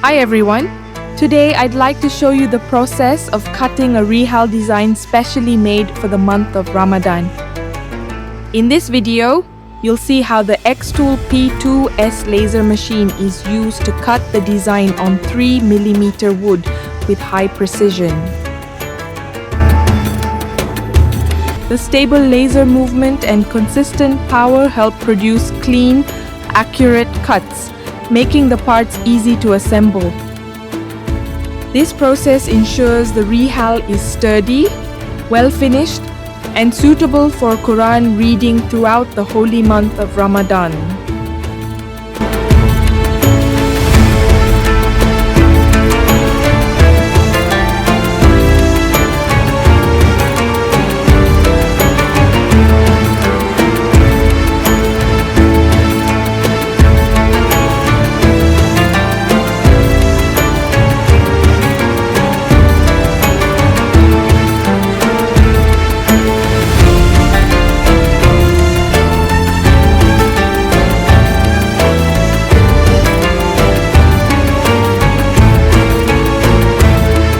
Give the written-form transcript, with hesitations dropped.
Hi everyone! Today I'd like to show you the process of cutting a Wood-Rehal design specially made for the month of Ramadan. In this video, you'll see how the xTool P2S laser machine is used to cut the design on 3mm wood with high precision. The stable laser movement and consistent power help produce clean, accurate cuts, making the parts easy to assemble. This process ensures the Wood-Rehal is sturdy, well finished, and suitable for Quran reading throughout the holy month of Ramadan.